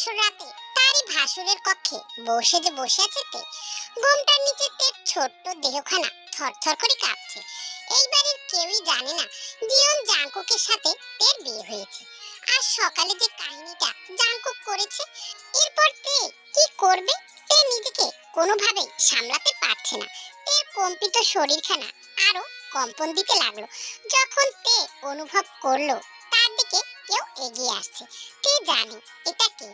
বাসর রাতে তারই ভাসুরের কক্ষে বসে আছে তে। ঘোমটার নিচে তের ছোট্ট দেহখানা থরথর করে কাঁপছে। এই বাড়ির কেউই জানে না জিয়ন জাংকুকের সাথে তের বিয়ে হয়েছে। আর সকালে যে কাহিনীটা জাংকুক করেছে, এরপর তে কি করবে? তে নিজেকে কোনোভাবেই সামলাতে পারছে না। তের কম্পিত শরীরখানা আরো কম্পন দিতে লাগলো যখন তে অনুভব করলো তার দিকে কেউ এগিয়ে আসছে। তে জানে এটা কে,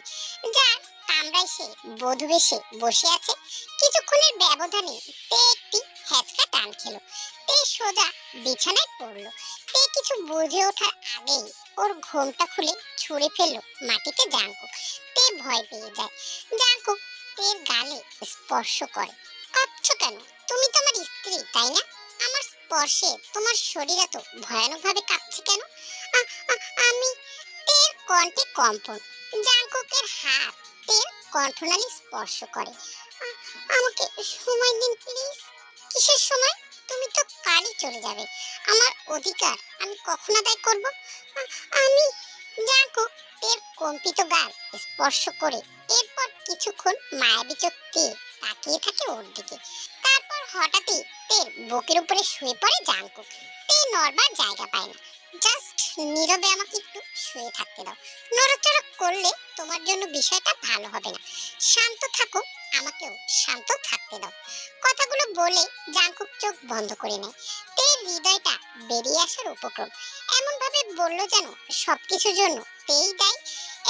যার কামরায় সে বধূ বেশে বসে আছে। কিছুক্ষণের ব্যবধানে তে একটি হ্যাচকা টান খেলো। তে সোজা বিছানায় পড়লো। তে কিছু বুঝে ওঠার আগেই ওর ঘোমটা খুলে ছুঁড়ে ফেললো মাটিতে জাংকুক। তে ভয় পেয়ে যায়। জাংকুক তের গালে স্পর্শ করে। কাঁপছো কেন? তুমি তো আমার স্ত্রী, তাই না? আমার স্পর্শে তোমার শরীর এত ভয়ানকভাবে কাঁপছে কেন? আমি। তের কণ্ঠে কম্পন। জাংকুকের হাত তের কণ্ঠনালী স্পর্শ করে। আমাকে সময় দিন প্লিজ। কিসের সময়? তুমি তো কালই চলে যাবে। আমার অধিকার আমি কখন আদায় করব? আমি। জাংকুক তের কম্পিত গাল স্পর্শ করে এরপর কিছুক্ষণ মায়াবী চোখ দিয়ে তাকিয়ে থাকে ওর দিকে। তারপর হঠাৎই তের বুকের উপরে শুয়ে পড়ে জাংকুক। তে নড়বার জায়গা পায় না। জাস্ট নীরবে আমাকে একটু শুয়ে থাকতে দাও। নড়াচড়া করলে তোমার জন্য বিষয়টা ভালো হবে না। শান্ত থাকো, আমাকেও শান্ত থাকতে দাও। কথাগুলো বলে জাংকুক চোখ বন্ধ করে নেয়। তের হৃদয়টা বেরিয়ে আসার উপক্রম। এমন ভাবে বলল যেন সবকিছুর জন্য তেই দায়ী।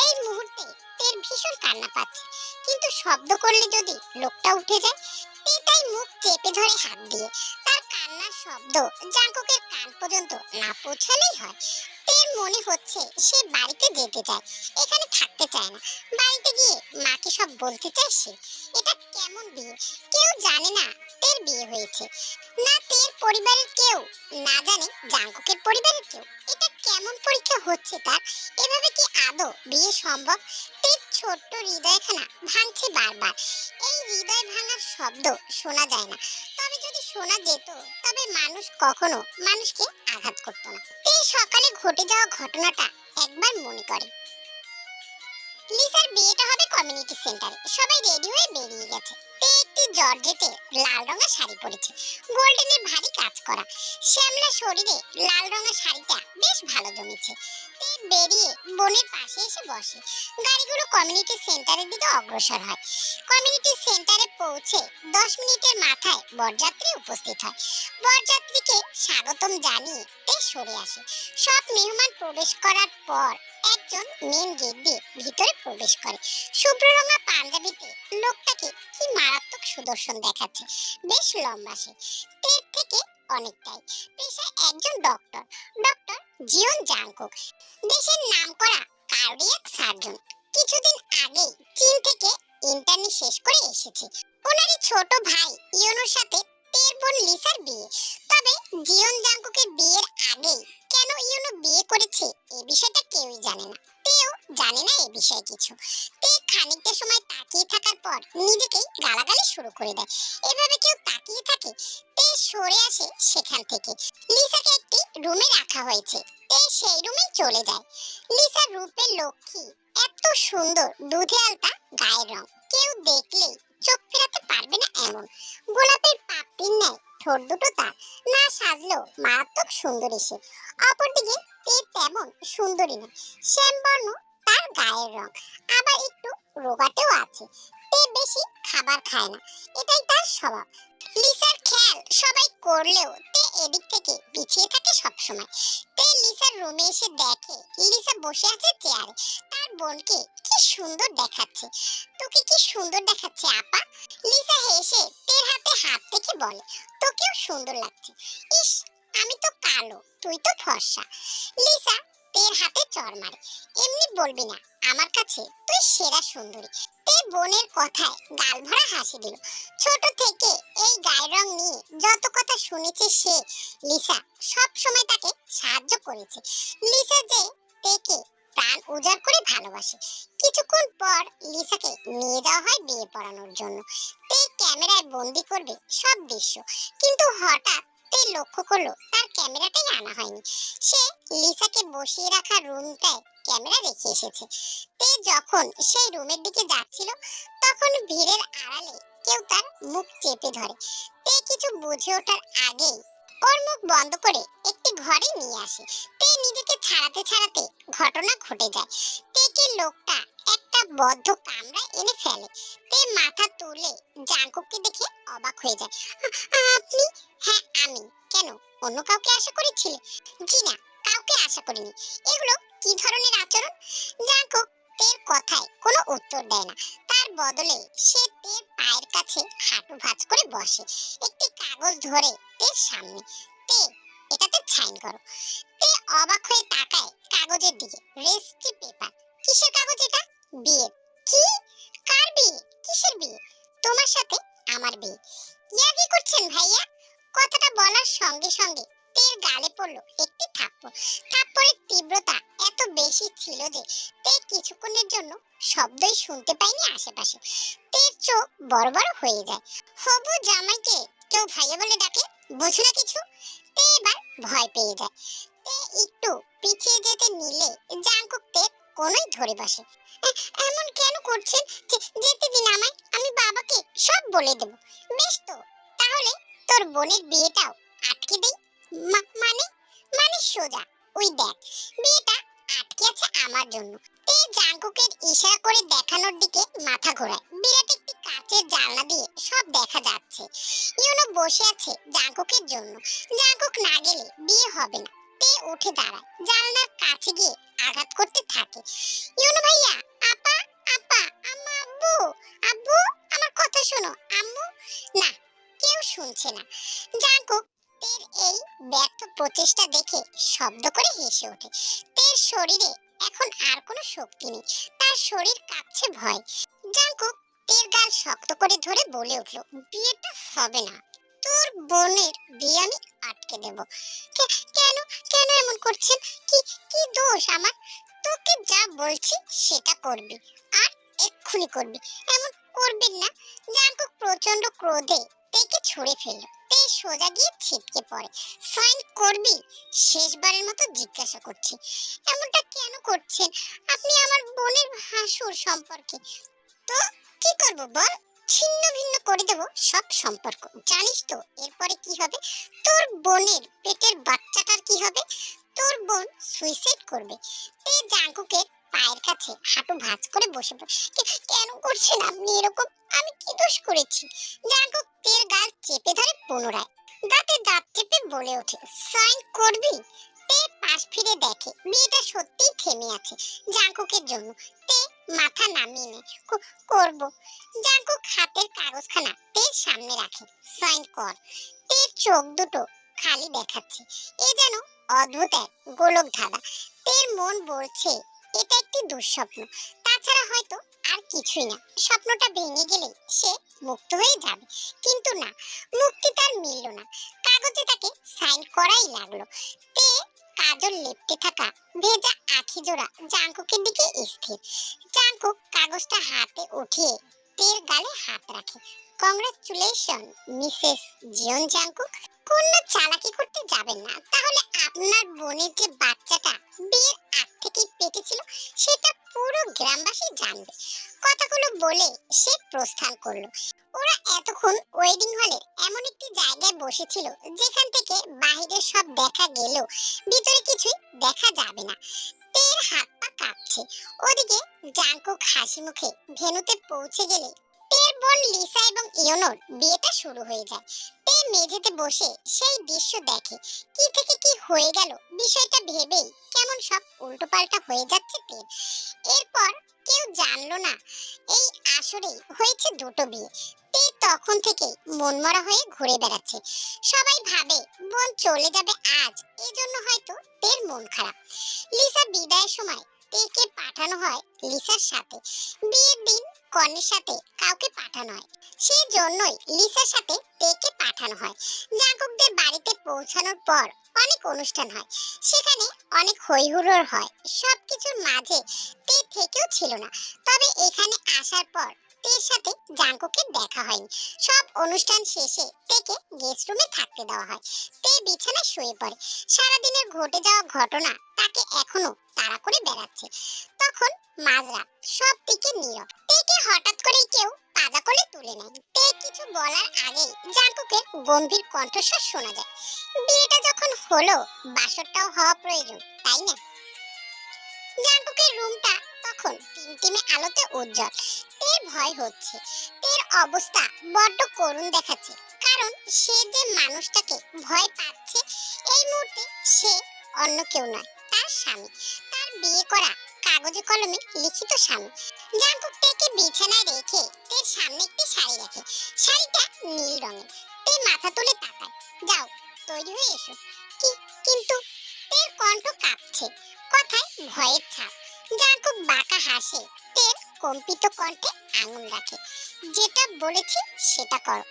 এই মুহূর্তে তের ভীষণ কান্না পাচ্ছে, কিন্তু শব্দ করলে যদি লোকটা উঠে যায়। তে তাই মুখ চেপে ধরে হাত দিয়ে। তার কান্নার শব্দ জাংকুকের কান পর্যন্ত না পৌঁছালেই হয়। তের মনে হচ্ছে সে বাড়িতে যেতে চায়, এখানে থাকতে চায় না। বাড়িতে গিয়ে মাকে সব বলতে চায় সে। এটা কেমন বিয়ে? কেউ জানে না তের বিয়ে হয়েছে। না তের পরিবারের কেউ, না জানে জাংকুকের পরিবারের কেউ। এটা কেমন পরীক্ষা হচ্ছে তার? এভাবে কি আদৌ বিয়ে সম্ভব? তের ছোট্ট হৃদয়খানা ভাঙছে বারবার। এই হৃদয় ভাঙার শব্দ শোনা যায় না, তবে যদি শোনা যেত তবে মানুষ কখনো মানুষকে আঘাত করত না। তে সকালে ঘটে যাওয়া ঘটনাটা একবার মনে করে। লিসার বিয়েটা হবে কমিউনিটি সেন্টারে। সবাই রেডি হয়ে বেরিয়ে গেছে। তে একটি জর্জেটে লাল রঙের শাড়ি পরেছে, গোল্ডেনের ভারী কাজ করা। শ্যামলা শরীরে লাল রঙের শাড়িটা বেশ ভালো জমেছে। তে বেরিয়ে বোনের পাশে এসে বসে। গাড়িগুলো কমিউনিটি সেন্টারের দিকে অগ্রসর হয়। কমিউনিটি সেন্টারে পৌঁছে 10 মিনিটের মাথায় বরযাত্রী উপস্থিত হয়। বরযাত্রীকে স্বাগতম জানিয়ে তে সরে আসে। সব মেহমান প্রবেশ করার পর একজন মেন গেট দিয়ে ভিতরে প্রবেশ করে। শুভ্র রঙা পাঞ্জাবিতে লোকটাকে কি মারাত্মক সুদর্শন দেখাচ্ছে। বেশ লম্বা সে, তের থেকে অনেকটাই। পেশায় একজন ডক্টর, ডক্টর জিয়ন জাংকুক। দেশের নামকরা কার্ডিয়াক সার্জন। কিছুদিন আগে চীন থেকে ইন্টার্নি শেষ করে এসেছে। ওনারই ছোট ভাই ইয়নোর সাথে তের বোন লিসার বিয়ে। তবে জিয়ন জাংকুকের বিয়ের আগেই কেন ইয়নো বিয়ে করেছে এই বিষয়টা কেউই জানে না। তেও জানে না এই বিষয়ে কিছু। তে খানিকটা সময় তাকিয়ে থাকার পর নিজেকেই গালাগালি শুরু করে দেয়। এভাবে কেউ তাকিয়ে থাকে? তে সরে আসে সেখান থেকে। লিসাকে একটি রুমে রাখা হয়েছে। তে সেই রুমেই চলে যায়। লিসা রূপের লক্ষ্মী, এত সুন্দর, দুধে আলতা গায়ের রং, কেউ দেখলেই চোখ ফেরাতে পারবে না এমন। গোলাপের পাপড়ির ন্যায় ঠোঁট দুটো তার, না সাজলেও মারাত্মক সুন্দরী সে। অপরদিকে তে তেমন সুন্দরী নয়, শ্যামবর্ণ তার গায়ের রং, আবার একটু রোগাটেও আছে। তে বেশি খাবার খায় না, এটাই তার স্বভাব। লিসার খেয়াল সবাই করলেও তে এদিক থেকে পিছিয়ে থাকে সবসময়। তে লিসার রুমে এসে দেখে লিসা বসে আছে চেয়ারে। তার বোনকে কি সুন্দর দেখাচ্ছে। তোকে কি সুন্দর দেখাচ্ছে আপা। লিসা হেসে তের হাতে হাত থেকে বলে, তোকেও সুন্দর লাগছে। ইস, আমি তো কালো, তুই তো ফর্সা। লিসা তের হাতে চড় মারে। এমনি বলবি না, আমার কাছে তুই সেরা সুন্দরী। তে বোনের কথায় গাল ভরা হাসি দিল। ছোট থেকে এই গায়ের রং নিয়ে যত কথা শুনেছে সে, লিসা সব সময় তাকে সাহায্য করেছে। লিসা যে তেকে প্রাণ উজাড় করে ভালোবাসে। কিছুক্ষণ পর লিসাকে নিয়ে যাওয়া হয় বিয়ে পড়ানোর জন্য। তে ক্যামেরায় বন্দি করবে সব দৃশ্য, কিন্তু হঠাৎ তে লক্ষ্য করলো তার ক্যামেরাটাই আনা হয়নি। সে লিসাকে বসিয়ে রাখা রুমটায় ক্যামেরা রেখে এসেছে। তে যখন সেই রুমের দিকে যাচ্ছিল তখন ভিড়ের আড়ালে কেউ তার মুখ চেপে ধরে। তে কিছু বুঝে ওঠার আগেই ওর মুখ বন্ধ করে একটি ঘরে নিয়ে আসে। তে নিজেকে ছাড়াতে ছাড়াতে ঘটনা ঘটে যায়। তেকে লোকটা একটা বদ্ধ কামরায় এনে ফেলে। তে মাথা তুলে জাঙ্কুককে দেখে অবাক হয়ে যায়। আপনি? হ্যাঁ আমি। কেন, অন্য কাউকে আশা করেছিলে? জি না, কাউকে আশা করিনি। এগুলো কি ধরনের আচরণ? জাঙ্কুক তের কথায় কোনো উত্তর দেয় না। তার বদলে সে তের পায়ের কাছে হাঁটু ভাঁজ করে বসে, একটি কাগজ ধরে তের সামনে। তে, এটাতে সাইন করো। তে অবাক হয়ে তাকায় কাগজের দিকে। Registry paper. কিসের কাগজ এটা? বিয়ের। কি? কার বিয়ে? কিসের বিয়ে? তোমার সাথে আমার বিয়ে। ইয়ার্কি করছেন ভাইয়া? কথাটা বলার সঙ্গে সঙ্গে তের গালে পড়লো একটি থাপ্পড়। থাপ্পড়ের তীব্রতা এত বেশি ছিল যে তে কিছুক্ষণের জন্য শব্দই শুনতে পায়নি আশেপাশে। তের চোখ বড় বড় হয়ে যায়। হবু জামাইকে কেউ ভাইয়া বলে ডাকে? বোঝো না কিছু? তে এবার ভয় পেয়ে যায়। তে একটু পিছিয়ে যেতে নিলে জাঙ্কুক তের কোনোই ধরে বসে। এমন কেন করছেন? যেতে দিন আমায়, আমি বাবাকে সব বলে দেব। বেশ তো, তাহলে তোর বোনের বিয়েটাও আটকে দেই। মানে? মানে সোজা ওই দেখ, বিয়েটা আটকে আছে আমার জন্য। তে জাঙ্কুকের ইশারা করে দেখানোর দিকে মাথা ঘোরায়। বিরাট একটি কাচের জানলা দিয়ে সব দেখা যাচ্ছে। ইউনো বসে আছে জাঙ্কুকের জন্য। জাঙ্কুক না গেলে বিয়ে হবে না। তে উঠে দাঁড়ায়, জানলার কাছে গিয়ে আঘাত করতে থাকে। ইউনো ভাইয়া, আপা, আপা, আম্মা, আব্বু, আব্বু, আমার কথা শোনো, আম্মু। না, কেউ শুনছে না। জাঙ্কুক তের এই ব্যর্থ প্রচেষ্টা দেখে শব্দ করে হেসে ওঠে। তের শরীরে এখন আর কোনো শক্তি নেই। তার শরীর কাঁপছে ভয়। জাঙ্কুক তের গাল শক্ত করে ধরে বলে উঠল, বিয়েটা হবে না। তোর বোনের বিয়ে আমি আটকে দেব। কেন? কেন এমন করছেন? কি কি দোষ আমার? তোকে যা বলছি সেটা করবি, আর এক্ষুনি করবি। এমন করবেন না। জাঙ্কুক প্রচন্ড ক্রোধে তেকে ছুঁড়ে ফেলল। তে সোজা গিয়ে ছিটকে পড়ে। সাইন করবি? শেষবারের মতো জিজ্ঞাসা করছি, এমনটা কেন করছেন? আপনি আমার বোনের ভাসুর সম্পর্কে। তো কি করব বল? ছিন্ন ভিন্ন করে দেব সব সম্পর্ক। জানিস তো এরপরে কি হবে? তোর বোনের পেটের বাচ্চাটার কি হবে? তোর বোন সুইসাইড করবে। তে জাঙ্কুকের পায়ের কাছে হাঁটু ভাঁজ করে বসে পড়ে। কেন করছেন আপনি এরকম? আমি কি দোষ করেছি? জাঙ্কুক তের গাল চেপে ধরে পুনরায়। দাঁতে দাঁত চেপে বলে ওঠে, সাইন করবি? তে পাশ ফিরে দেখে মেয়েটা সত্যিই থেমে আছে জাঙ্কুকের জন্য। তে মাথা নামিয়ে নেয়। করব। জাঙ্কুক হাতের কাগজখানা তের সামনে রাখে। সাইন কর। তের চোখ দুটো খালি দেখাচ্ছে। এ যেন অদ্ভুত এক গোলক ধাঁধা। তের মন বলছে এটা একটি দুঃস্বপ্ন, তাছাড়া হয়তো আর কিছুই না। স্বপ্নটা ভেঙে গেলে সে মুক্ত হয়ে যাবে। কিন্তু না, মুক্তি তার মিলল না। কাগজে তাকে সাইন করাই লাগলো। তে কাজল লেপটে থাকা ভেজা আখি জোড়া জাঙ্কুকের দিকে স্থির। জাঙ্কুক কাগজটা হাতে উঠিয়ে তের গালে হাত রাখে। Congratulation Mrs Jeon Jungkook. কন্যা চালাকি করতে যাবেন না, তাহলে আপনার বোনের যে বাচ্চাটা বিয়ের আগ থেকেই পেটে ছিল সেটা পুরো গ্রামবাসী জানবে। কথাগুলো বলে সে প্রস্থান করলো। ওরা এতক্ষণ ওয়েডিং হলে এমন একটি জায়গায় বসেছিল যেখান থেকে বাইরের সব দেখা গেলেও ভিতরে কিছুই দেখা যাবে না। তের হাত পা কাঁপছে। ওদিকে জাঙ্কুক হাসি মুখে ভেন্যুতে পৌঁছে গেলে তের বোন লিসা এবং ইয়োনোর বিয়েটা শুরু হয়ে যায়। তে মেঝেতে বসে সেই দৃশ্য দেখে। কি থেকে কি হয়ে গেল বিষয়টা ভেবেই কেমন সব উল্টোপাল্টা হয়ে যাচ্ছে তের। এরপর কেউ জানলো না এই আসরেই হয়েছে দুটো বিয়ে। তে তখন থেকে মনমরা হয়ে ঘুরে বেড়াচ্ছে। সবাই ভাবে বোন চলে যাবে আজ, এজন্য হয়তো তের মন খারাপ। লিসা বিদায়ের সময় তেকে পাঠানো হয় লিসার সাথে। বিয়ের দিন কনের সাথে কাউকে পাঠানো হয়, সেই জন্যই লিসার সাথে তেকে পাঠানো হয়। জাঙ্কুকদের বাড়িতে পৌঁছানোর পর অনেক অনুষ্ঠান হয়, সেখানে অনেক হই হুল্লোড় হয়। সবকিছুর মাঝে তে থেকেও ছিল না। তবে এখানে আসার পর তের সাথে জাঙ্কুকের দেখা হয়নি। সব অনুষ্ঠান শেষে তেকে গেস্ট রুমে থাকতে দেওয়া হয়। তে বিছানায় শুয়ে পড়ে। সারাদিনের ঘটে যাওয়া ঘটনা তাকে এখনো তাড়া করে বেড়াচ্ছে। তখন মাঝরাত, সব দিকে নীরব। তেকে হঠাৎ করেই কেউ পাজা কোলে তুলে নেয়। তে কিছু বলার আগেই জাঙ্কুকের গম্ভীর কণ্ঠস্বর শোনা যায়, বিয়েটা যখন হলো, বাসরটাও হওয়া প্রয়োজন, তাই না? জাঙ্কুকের রুমটা তখন টিমটিমে আলোতে উজ্জ্বল। তের ভয় হচ্ছে। তের অবস্থা বড্ড করুণ দেখাচ্ছে, কারণ সে যে মানুষটাকে ভয় পাচ্ছে এই মুহূর্তে সে অন্য কেউ নয়, তার স্বামী, তার বিয়ে করা কাগজে কলমে লিখিত স্বামী। জাঙ্কুক তেকে বিছানায় রেখে তের সামনে একটি শাড়ি রাখে। শাড়িটা নীল রঙের। তে মাথা তুলে তাকায়। যাও, তৈরি হয়ে এসো। কিন্তু তের কণ্ঠ কাঁপছে, কথায় ভয়ের ছাপ। জাঙ্কুক বাঁকা হাসে। তের কম্পিত কণ্ঠে আঙুল রাখে। যেটা বলেছি সেটা করো।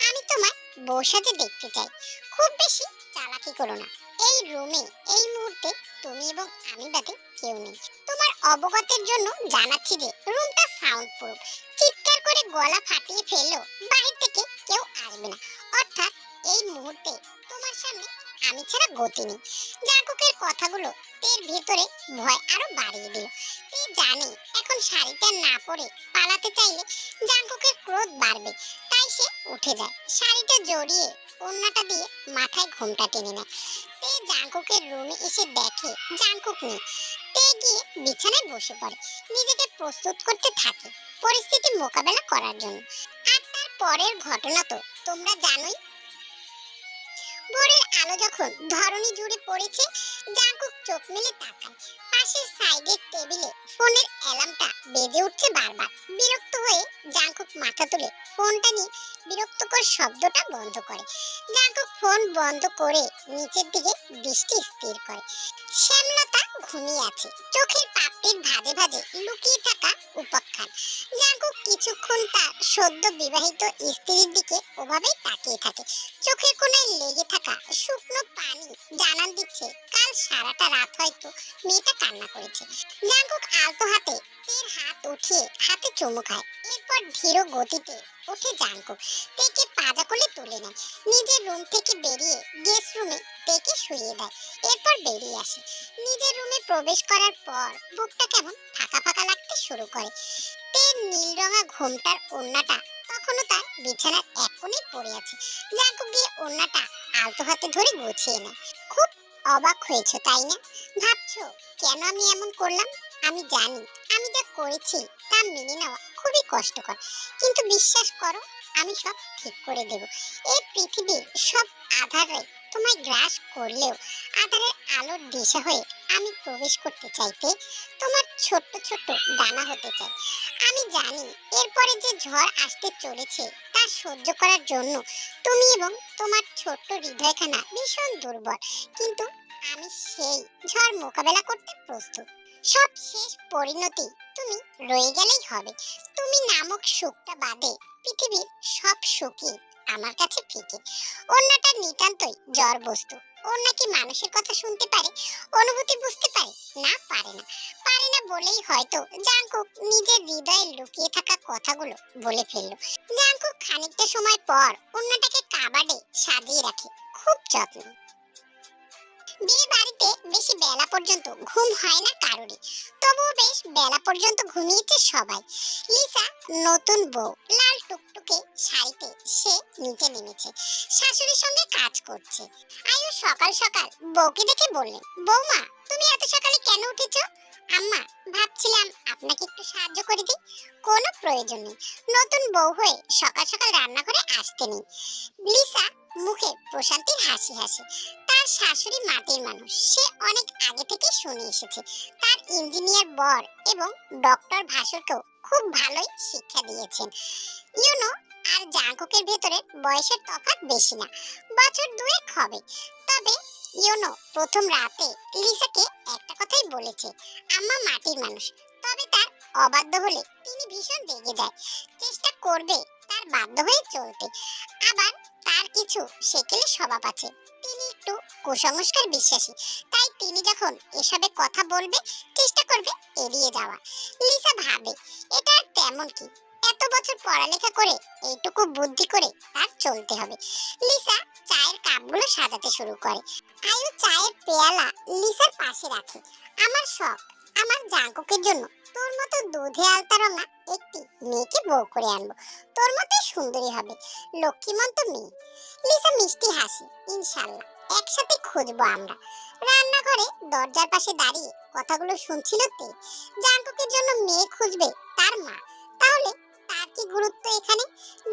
আমি তোমায় বউ সাজে দেখতে চাই। খুব বেশি চালাকি করো না। এই রুমে এই মুহূর্তে তুমি এবং আমি বাদে কেউ নেই। তোমার অবগতের জন্য জানাচ্ছি যে রুমটা সাউন্ড প্রুফ। চিৎকার করে গলা ফাটিয়ে ফেললেও বাহির থেকে কেউ আসবে না। অর্থাৎ এই মুহূর্তে তোমার সামনে আমি ছাড়া গতি নেই। জাঙ্কুকের কথাগুলো তের ভেতরে ভয় আরো বাড়িয়ে দিল। তে জানে এখন শাড়িটা না পরে পালাতে চাইলে জাঙ্কুকের ক্রোধ বাড়বে, তাই সে উঠে যায়। শাড়িটা জড়িয়ে ওড়নাটা দিয়ে মাথায় ঘোমটা টেনে নেয়। তে জাঙ্কুকের রুমে এসে দেখে জাঙ্কুক নেই। তে গিয়ে বিছানায় বসে পড়ে, নিজেকে প্রস্তুত করতে থাকে পরিস্থিতি মোকাবেলা করার জন্য। আর তার পরের ঘটনা তো তোমরা জানোই। ভোরের আলো যখন ধরণী জুড়ে পড়েছে, জাঙ্কুক চোখ মেলে তাকায়। পাশের সাইডের টেবিলে ফোনের অ্যালার্মটা বেজে উঠছে বারবার। বিরক্ত হয়ে জাঙ্কুক মাথা তুলে ফোনটা নিয়ে বিরক্তকর শব্দটা বন্ধ করে। জাঙ্কুক ফোন বন্ধ করে নিচের দিকে দৃষ্টি স্থির করে। শ্যামলতা ঘুমিয়ে আছে, চোখের পাপড়ির ভাঁজে ভাঁজে লুকিয়ে থাকা উপাখ্যান। জাঙ্কুক কিছুক্ষণ তার সদ্য বিবাহিত স্ত্রীর দিকে ওভাবেই তাকিয়ে থাকে। চোখের কোণায় লেগে থাকা শুকনো পানি জানান দিচ্ছে কাল সারাটা রাত হয়তো মেয়েটা কান্না করেছে। জাঙ্কুক আলতো হাতে তের হাত উঠিয়ে হাতে চুমু খায়। এরপর ধীর গতিতে উঠে জাঙ্কুক তেকে পাজা কোলে তুলে নেয়। নিজের রুম থেকে বেরিয়ে গেস্ট রুমে তেকে শুইয়ে দেয়। এরপর বেরিয়ে আসে। নিজের রুমে প্রবেশ করার পর বুকটা কেমন ফাঁকা ফাঁকা লাগতে শুরু করে। তের নীল রঙা ঘোমটার ওড়নাটা তখনও তার বিছানার এক কোণে পড়ে আছে। জাঙ্কুক গিয়ে ওড়নাটা আলতো হাতে ধরে গুছিয়ে নেয়। খুব অবাক হয়েছো তাই না? ভাবছো কেন আমি এমন করলাম? আমি জানি আমি যা করেছি তা মেনে নেওয়া খুবই কষ্টকর, কিন্তু বিশ্বাস করো আমি সব ঠিক করে দেব। এই পৃথিবীর সব আধারে তোমায় গ্রাস করলেও আধারের আলোর দিশা হয়ে আমি প্রবেশ করতে চাইতে তোমার ছোট্ট ছোট্ট ডানা হতে চাই। আমি জানি এরপরে যে ঝড় আসতে চলেছে তা সহ্য করার জন্য তুমি এবং তোমার ছোট্ট হৃদয়খানা ভীষণ দুর্বল, কিন্তু আমি সেই ঝড় মোকাবেলা করতে প্রস্তুত। সব শেষ পরিণতি তুমি রয়ে গেলেই হবে। তুমি নামক সুখটা বাদে পৃথিবীর সব সুখই আমার কাছে ফিকে। অন্যটা নিতান্তই জড় বস্তু। অন্য কি মানুষের কথা শুনতে পারে, অনুভূতি বুঝতে পারে? না, পারে না। পারে না বলেই হয়তো জাঙ্কুক নিজের হৃদয়ে লুকিয়ে থাকা কথাগুলো বলে ফেললো। জাঙ্কুক খানিকটা সময় পর অন্যটাকে কাবাডে সাজিয়ে রাখে খুব যত্ন। বিয়ে বাড়িতে বেশি বেলা পর্যন্ত ঘুম হয় না কারোরই, তবুও বেশ বেলা পর্যন্ত ঘুমিয়েছে সবাই। লিসা নতুন বউ, লাল টুকটুকে শাড়িতে সে নিচে নেমেছে, শাশুড়ির সঙ্গে কাজ করছে। আয়ু সকাল সকাল বউকে দেখে বললেন, বৌমা তুমি এত সকালে কেন উঠেছো? আম্মা, ভাবছিলাম আপনাকে একটু সাহায্য করে দিই। কোনো প্রয়োজন নেই, নতুন বউ হয়ে সকাল সকাল রান্নাঘরে আসতে নেই। লিসা মুখে প্রশান্তির হাসি হাসে। তার শাশুড়ি মাটির মানুষ, সে অনেক আগে থেকে শুনে এসেছে। তার ইঞ্জিনিয়ার বর এবং ডক্টর ভাসুরকেও খুব ভালোই শিক্ষা দিয়েছেন। ইউনো আর জাঙ্কুকের ভেতরে বয়সের তফাৎ বেশি না, বছর দুয়েক হবে। তবে ইউনো প্রথম রাতে লিসাকে একটা কথাই বলেছে, আম্মা মাটির মানুষ। তবে তার অবাধ্য হলে তিনি ভীষণ রেগে যায়, চেষ্টা করবে তার বাধ্য হয়ে চলতে। আবার তার কিছু সেকেলে স্বভাব আছে, তিনি একটু কুসংস্কার বিশ্বাসী, তাই তিনি যখন এসবে কথা বলবে চেষ্টা করবে এড়িয়ে যাওয়া। লিসা ভাবে এটা এমন কি এত বছর পড়ালেখা করে এইটুকু বুদ্ধি করে তার চলতে হবে। লিসা চায়ের কাপগুলো সাজাতে শুরু করে। আয়ু চায়ের পেয়ালা লিসার পাশে রাখে। আমার শখ, আমার জাঙ্কুকের জন্য তোর মতো দুধে আলতা রঙা একটি মেয়েকে বউ করে আনবো। তোর মতোই সুন্দরী হবে, লক্ষ্মীমন্ত মেয়ে। লিসা মিষ্টি হাসি। ইনশাআল্লাহ একসাথে খুঁজবো আমরা। রান্নাঘরে দরজার পাশে দাঁড়িয়ে কথাগুলো শুনছিল তে। জাঙ্কুকের জন্য মেয়ে খুঁজবে তার মা, তাহলে তার কি গুরুত্ব এখানে?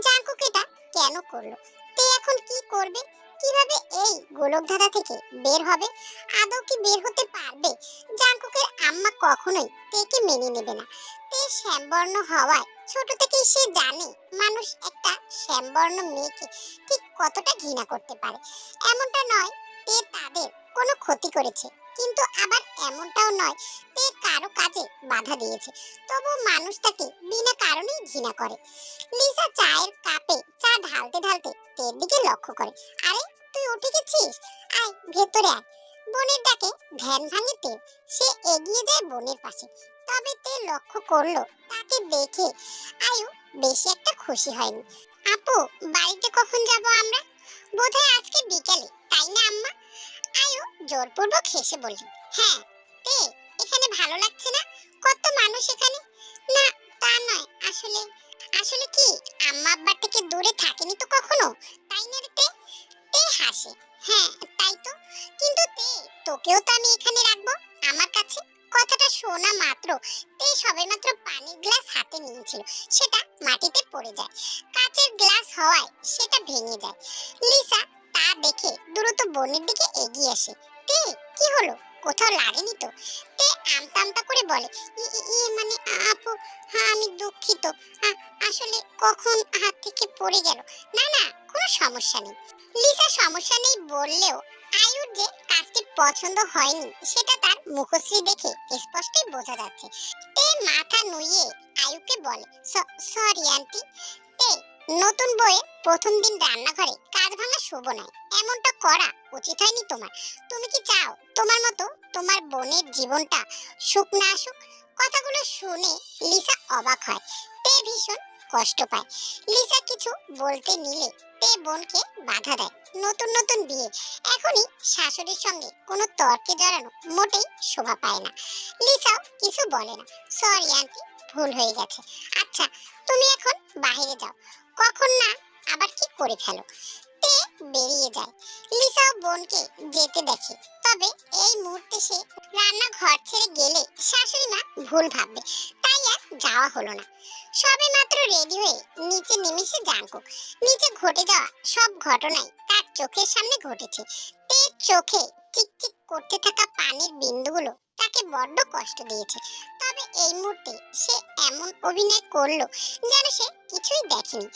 জাঙ্কুক এটা কেন করলো? তে এখন কি করবে? কিভাবে এই গোলকধাঁধা থেকে বের হবে? আদৌ কি বের হতে পারবে? জাঙ্কুকের আম্মা কখনোই তেকে মেনে নেবে না। তে শ্যামবর্ণ হওয়ায় ছোট থেকেই সে জানে মানুষ একটা শ্যামবর্ণ মেয়েকে ঠিক কতটা ঘৃণা করতে পারে। এমনটা নয় তে তাদের কোনো ক্ষতি করেছে, কিন্তু আবার এমনটাও নয় তে কারো কাজে বাধা দিয়েছে, তবু মানুষ তাকে বিনা কারণেই ঘৃণা করে। লিসা চায়ের কাপে চা ঢালতে ঢালতে তের দিকে লক্ষ্য করে। আরে তুই উঠে গেছিস, আয় ভেতরে আয়। বোনের ডাকে ধ্যান ভাঙে তে। সে এগিয়ে যায় বোনের পাশে। তবে তে লক্ষ্য করলো তাকে দেখে আয়ু বেশি একটা খুশি হয়নি। আপু, বাড়িতে কখন যাব আমরা? বোধহয় আজকে বিকেলে, তাই না আম্মা? আয়ু জোরপূর্বক হেসে বলল, হ্যাঁ। তে, এখানে ভালো লাগছে না? কত মানুষ এখানে। না, তা নয়, আসলে আসলে কি আম্মা আব্বার থেকে দূরে থাকেনি তো কখনো, তাই না রে তে? তে হাসে। হ্যাঁ, তাই তো। কিন্তু তে, তোকেও তো আমি এখানে রাখবো আমার কাছে। কথাটা শোনা মাত্র তে সবেমাত্র পানির গ্লাস হাতে নিয়েছিল, সেটা মাটিতে পড়ে যায়। কাচের গ্লাস হওয়ায় সেটা ভেঙে যায়। লিসা তা দেখে দ্রুত বোনের দিকে এগিয়ে আসে। তে, কি হলো? কোথাও লাগেনি তো? তে আমতা আমতা করে বলে, মানে আপু, হ্যাঁ আমি দুঃখিত। আসলে কখন হাত থেকে পড়ে গেল। না না, কোনো সমস্যা নেই। লিসা সমস্যা নেই বললেও আয়ুর যে কাজটি পছন্দ হয়নি সেটা তার মুখশ্রী দেখে স্পষ্টই বোঝা যাচ্ছে। তে মাথা নুইয়ে আয়ুকে বলে, সরি আন্টি। তে, নতুন বইয়ে প্রথম দিন রান্নাঘরে কাজ ভাঙা শুভ নয়, এমনটা করা উচিত হয়নি তোমার। তুমি কি চাও তোমার মতো তোমার বোনের জীবনটা সুখ না আসুক? কথাগুলো শুনে লিসা অবাক হয়। তে ভীষণ কষ্ট পায়। লিসা কিছু বলতে নিলে তে বোনকে বাধা দেয়। নতুন নতুন বিয়ে, এখনই শাশুড়ির সঙ্গে কোনো তর্কে জড়ানো মোটেই শোভা পায় না। লিসাও কিছু বলে না। সরি আন্টি, ভুল হয়ে গেছে। আচ্ছা, তুমি এখন বাইরে যাও, কখন না আবার কি করে ফেলো। তে বেরিয়ে যায়। লিসাও বোনকে যেতে দেখে, তবে এই মুহূর্তে সে রান্নাঘর ছেড়ে গেলে শাশুড়ি মা ভুল ভাববে, তাই আর যাওয়া হলো না। সবে মাত্র রেডি হয়ে নিচে নেমেছে জাঙ্কুক। নিচে ঘটে যাওয়া সব ঘটনাই তার চোখের সামনে ঘটেছে। তের চোখে চিকচিক করতে থাকা পানির বিন্দুগুলো তাকে বড্ড কষ্ট দিয়েছে। তবে এই মুহূর্তে সে এমন অভিনয় করলো যেন সে কিছুই দেখেনি।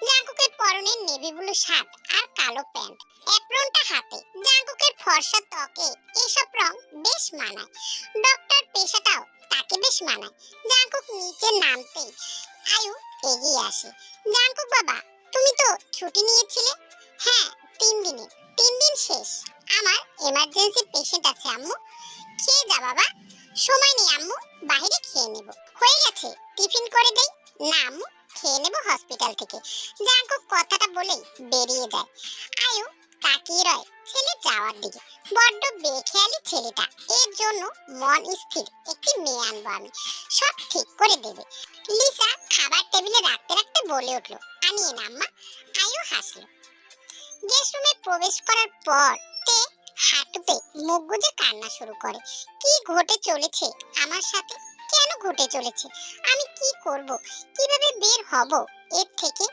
জাঙ্কুকের পরনে নেভি ব্লু শার্ট আর কালো প্যান্ট, অ্যাপ্রনটা হাতে। জাঙ্কুকের ফর্সা ত্বকে এসব রং বেশ মানায়। ডক্টর পেশাটাও তাকে বেশ মানায়। জাঙ্কুক নিচে নামতেই আয়ু এগিয়ে আসে। জাঙ্কুক বাবা, তুমি তো ছুটি নিয়েছিলে? হ্যাঁ, 3 দিনের। 3 দিন শেষ। আমার এমার্জেন্সি পেশেন্ট আছে আম্মু। খেয়ে যা বাবা। সময় নেই আম্মু, বাইরে খেয়ে নেব। হয়ে গেছে, টিফিন করে দেই। না আম্মু, খেয়ে নেব হসপিটাল থেকে। জাঙ্কুক কথাটা বলেই বেরিয়ে যায়। আয়ু তাকিয়ে রয় ছেলে যাওয়ার দিকে। বড্ড বেখেয়ালি ছেলেটা, এর জন্য মন স্থির একটি মেয়ে আনবো আমি, সব ঠিক করে দেবে। লিসা খাবার টেবিলে রাখতে রাখতে বলে উঠলো, আনিয়ে না আম্মা। আয়ু হাসলো। গেস্ট রুমে প্রবেশ করার পর তে হাঁটুতে মুখ গুজে কান্না শুরু করে। কি ঘটে চলেছে আমার সাথে? কেন ঘটে চলেছে? আমি কি করব? কিভাবে বের হব এর থেকে?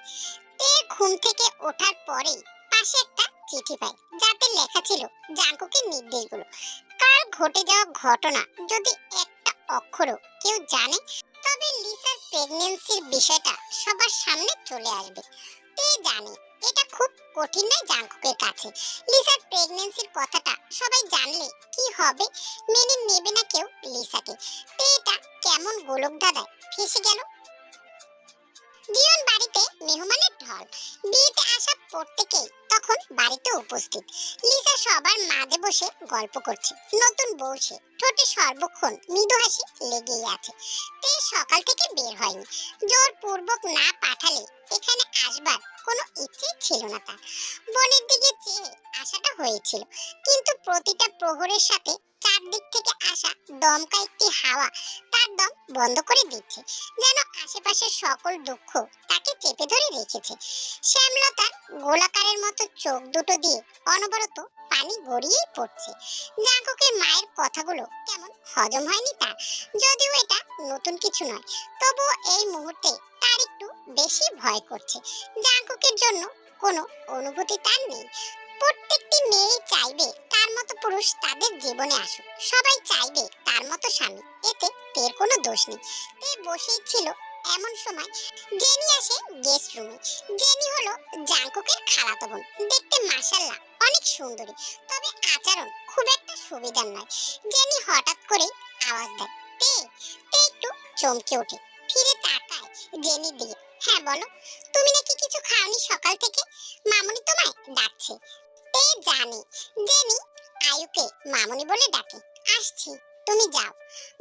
তে ঘুম থেকে ওঠার পরেই পাশে একটা চিঠি পায়, যাতে লেখা ছিল জাঙ্কুকের নির্দেশগুলো। কাল ঘটে যাওয়া ঘটনা যদি একটা অক্ষরও কেউ জানে, তবে লিসার প্রেগন্যান্সির বিষয়টা সবার সামনে চলে আসবে। তে জানে এটা খুব কঠিন নয় জাঙ্কুকের কাছে। লিসার প্রেগন্যান্সির কথাটা সবাই জানলে কি হবে? মেনে নেবে না কেউ লিসাকে। তে এটা কেমন গোলক দাদায় ফেসে গেল। জিয়ন বাড়িতে মেহমানের ঢল। বিয়েতে আসা প্রত্যেকেই তখন বাড়িতে উপস্থিত। লিসা সবার মাঝে বসে গল্প করছে। নতুন বউ সে, ঠোঁটে সর্বক্ষণ মৃদু হাসি লেগেই আছে। তে সকাল থেকে বের হয়নি। জোরপূর্বক না পাঠালে এখানে আসবার কোনো ইচ্ছেই ছিল না তার। বনের দিকে চেয়ে আশাটা হয়েছিল, কিন্তু প্রতিটা প্রহরের সাথে চারদিক থেকে আসা দমকা একটি হাওয়া তার দম বন্ধ করে দিচ্ছে, যেন আশেপাশের সকল দুঃখ তাকে চেপে ধরে রেখেছে। শ্যামলতার গোলাকারের মতো চোখ দুটো দিয়ে অনবরত পানি গড়িয়েই পড়ছে। জাঙ্কুকের মায়ের কথাগুলো কেমন হজম হয়নি তার। যদিও এটা নতুন কিছু নয়, তবুও এই মুহূর্তে তার একটু বেশি ভয় করছে। জাঙ্কুকের জন্য কোনো অনুভূতি তার নেই। প্রত্যেকটি মেয়েই চাইবে তার মতো পুরুষ তাদের জীবনে আসুক, সবাই চাইবে তার মতো স্বামী, এতে তের কোনো দোষ নেই। তে বসেই ছিল। এমন সময় জেনি আসে গেস্ট রুমে। জেনি হলো জাঙ্কুকের খালাতো বোন। দেখতে মাশাআল্লাহ অনেক সুন্দরী, তবে আচরণ খুব একটা সুবিধার নয়। জেনি হঠাৎ করে আওয়াজ দেয়, তে। তে একটু চমকে ওঠে, ফিরে তাকায় জেনির দিকে। হ্যাঁ বলো, তুমি নাকি কিছু খাওনি সকাল থেকে, মামুনি তোমায় ডাকছে। তে জানে জেনি আয়ুকে মামুনি বলে ডাকে। আসছি, তুমি যাও,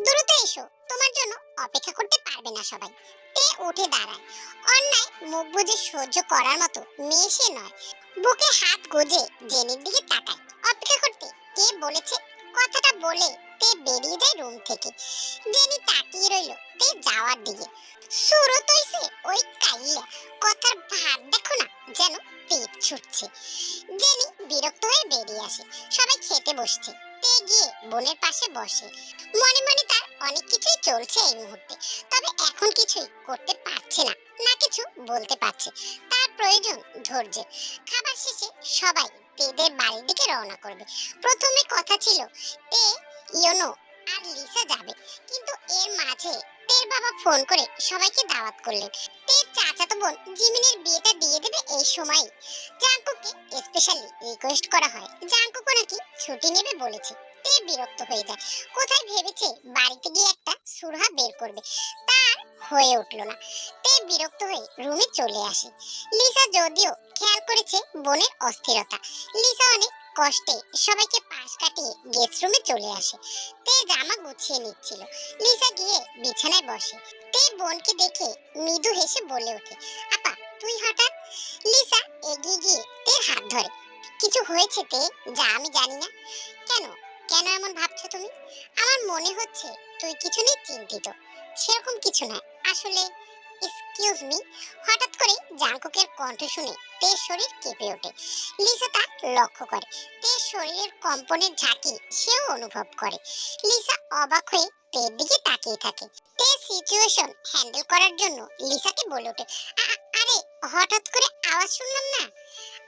দ্রুত এসো, তোমার জন্য অপেক্ষা করতে পারবে না সবাই। তে উঠে দাঁড়ায়। অন্যায় মুখ বুজে সহ্য করার মতো মেয়ে সে নয়। বুকে হাত গুজে জেনির দিকে তাকায়। অপেক্ষা করতে কে বলেছে? কথাটা বলে তে বেরিয়ে যায় রুম থেকে। জেনি তাকিয়ে রইল তে যাওয়ার দিকে। সুরত হইছে ওই কাইয়া, কথার ভার দেখো না, যেন তেজ ছুটছে। জেনি বিরক্ত হয়ে বেরিয়ে আসে। সবাই খেতে বসছে। তে গিয়ে বোনের পাশে বসে। মনে মনে তার অনেক কিছুই চলছে এই মুহূর্তে, তবে এখন কিছুই করতে পারছে না, না কিছু বলতে পারছে। তার প্রয়োজন ধৈর্য। খাবার শেষে সবাই তেদের বাড়ির দিকে রওনা করবে। প্রথমে কথা ছিল তে, ইয়োনো আর লিসা যাবে, কিন্তু এর মাঝে তের বাবা ফোন করে সবাইকে দাওয়াত করলেন। তের চাচাতো বোন জিমিনের বিয়েটা দিয়ে দেবে এই সময়। জাঙ্কুকে স্পেশালি রিকোয়েস্ট করা হয়। জাঙ্কুকও নাকি ছুটি নেবে বলেছে। তে বিরক্ত হয়ে যায়। কোথায় ভেবেছে বাড়িতে গিয়ে একটা সুরহা বের করবে, তার হয়ে উঠলো না। তে বিরক্ত হয়ে রুমে চলে আসে। লিসা যদিও খেয়াল করেছে বোনের অস্থিরতা। লিসা অনেক কষ্টে সবাইকে পাশ কাটিয়ে গেস্ট রুমে চলে আসে। তে জামা গুছিয়ে নিচ্ছিল। লিসা গিয়ে বিছানায় বসে। তে বোনকে দেখে মৃদু হেসে বলে ওঠে, আপা তুই হঠাৎ? লিসা এগিয়ে গিয়ে তের হাত ধরে। কিছু হয়েছে তে, যা আমি জানি না? কেন, কেন এমন ভাবছো তুমি? আমার মনে হচ্ছে তুই কিছু নিয়ে চিন্তিত। সেরকম কিছু না আসলে। Excuse me. হঠাৎ করে জাঙ্কুকের কণ্ঠ শুনে তের শরীর কেঁপে ওঠে। লিসা তা লক্ষ্য করে। তের শরীরের কম্পনের ঝাঁকি সেও অনুভব করে। লিসা অবাক হয়ে তের দিকে তাকিয়ে থাকে। তে সিচুয়েশন হ্যান্ডেল করার জন্য লিসাকে বলে ওঠে, আরে হঠাৎ করে আওয়াজ শুনলাম না,